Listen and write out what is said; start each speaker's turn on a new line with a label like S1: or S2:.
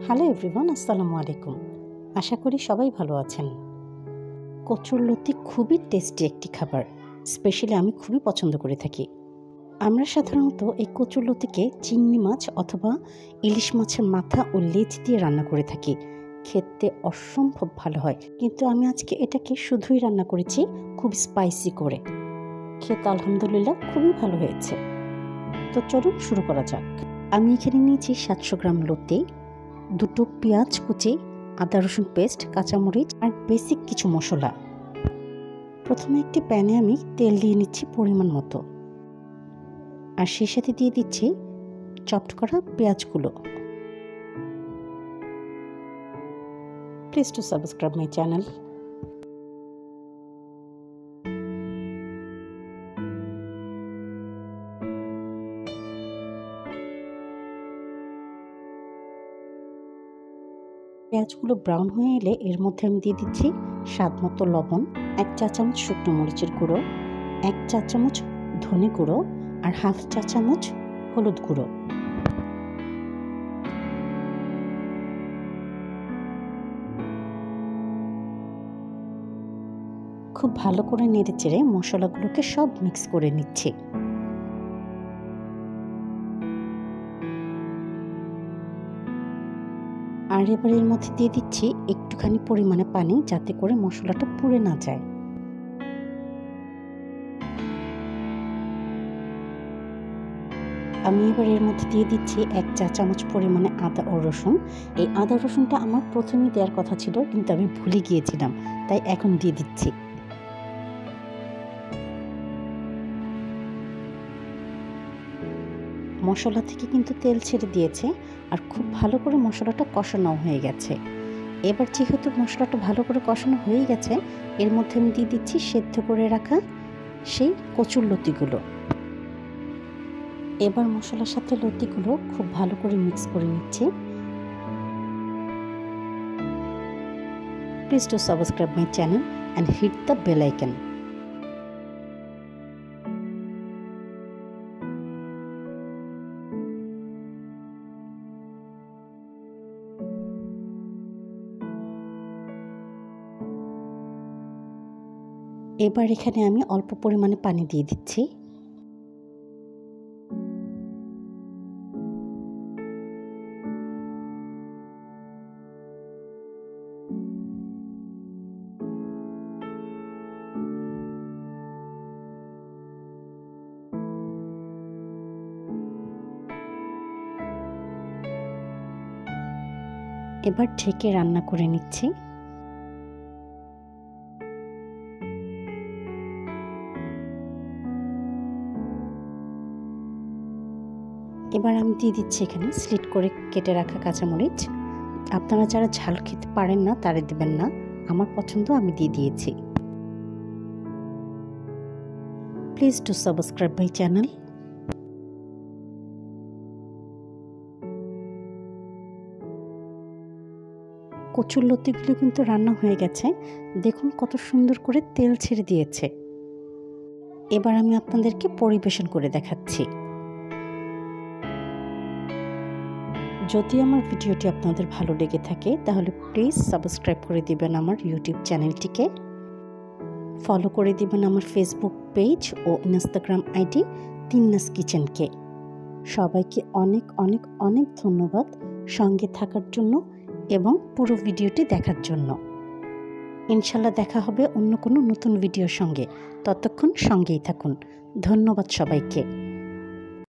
S1: Hello everyone, আসসালামু আলাইকুম। আশা করি সবাই ভালো আছেন। কচুরলতি খুবই টেস্টি একটি খাবার, স্পেশালি আমি খুবই পছন্দ করে থাকি। আমরা সাধারণত এই কচুরলতিকে চিংড়ি মাছ অথবা ইলিশ মাছের মাথা ও লেজ দিয়ে রান্না করে থাকি। খেতে অসম্ভব ভালো হয়, কিন্তু আমি আজকে এটাকে শুধুই রান্না করেছি খুব স্পাইসি করে। খেতে আলহামদুলিল্লাহ খুবই ভালো হয়েছে। তো চলুন শুরু করা যাক। আমি এখানে নিয়েছি 700 গ্রাম লতি, 2টো পেঁয়াজ কুচি, আদা রসুন পেস্ট, কাঁচামরিচ আর বেসিক কিছু মশলা। প্রথমে একটি প্যানে আমি তেল দিয়ে নিচ্ছি পরিমাণ মতো, আর সেই সাথে দিয়ে দিচ্ছি চপড করা পেঁয়াজগুলো। Please to subscribe my channel. পেঁয়াজগুলো ব্রাউন হয়ে এলে এর মধ্যে আমি দিয়ে দিচ্ছি স্বাদ মতো লবণ, 1 চা চামচ শুকনো মরিচের গুঁড়ো, 1 চা চামচ ধনে গুঁড়ো আর 1/2 চা চামচ হলুদ গুঁড়ো। খুব ভালো করে নেড়েচেড়ে মশলাগুলোকে সব মিক্স করে নিচ্ছি। আর এবার এর মধ্যে দিয়ে দিচ্ছি একটুখানি পরিমাণে পানি, যাতে করে মশলাটা পুড়ে না যায়। আমি এবার এর মধ্যে দিয়ে দিচ্ছি 1 চা চামচ পরিমাণে আদা ও রসুন। এই আদা রসুনটা আমার প্রথমেই দেওয়ার কথা ছিল, কিন্তু আমি ভুলে গিয়েছিলাম, তাই এখন দিয়ে দিচ্ছি। মশলা থেকে কিন্তু তেল ছেড়ে দিয়েছে, আর খুব ভালো করে মশলাটা কষানো হয়ে গেছে। এবার যেহেতু মশলাটা ভালো করে কষানো হয়ে গেছে, এর মধ্যে আমি দিয়ে দিচ্ছি সেদ্ধ করে রাখা সেই কচুর লতিগুলো। এবার মশলার সাথে লতিগুলো খুব ভালো করে মিক্স করে নিচ্ছি। Please to subscribe my channel and hit the bell icon. এবার এখানে আমি অল্প পরিমাণে পানি দিয়ে দিচ্ছি। এবার ঢেকে রান্না করে নিচ্ছি। এবার আমি দিয়ে দিচ্ছি এখানে স্লিট করে কেটে রাখা কাঁচামরিচ। আপনারা যারা ঝাল খেতে পারেন না তারা দেবেন না, আমার পছন্দ আমি দিয়ে দিয়েছি। Please to subscribe my channel. কচুর লতিগুলো কিন্তু রান্না হয়ে গেছে, দেখুন কত সুন্দর করে তেল ছেড়ে দিয়েছে। এবার আমি আপনাদেরকে পরিবেশন করে দেখাচ্ছি। যদি আমার ভিডিওটি আপনাদের ভালো লেগে থাকে তাহলে প্লিজ সাবস্ক্রাইব করে দিবেন আমার ইউটিউব চ্যানেলটিকে, ফলো করে দিবেন আমার ফেসবুক পেজ ও ইনস্টাগ্রাম আইডি তিন্নাস কিচেনকে। সবাইকে অনেক অনেক অনেক ধন্যবাদ সঙ্গে থাকার জন্য এবং পুরো ভিডিওটি দেখার জন্য। ইনশাল্লাহ দেখা হবে অন্য কোনো নতুন ভিডিওর সঙ্গে, ততক্ষণ সঙ্গেই থাকুন। ধন্যবাদ সবাইকে।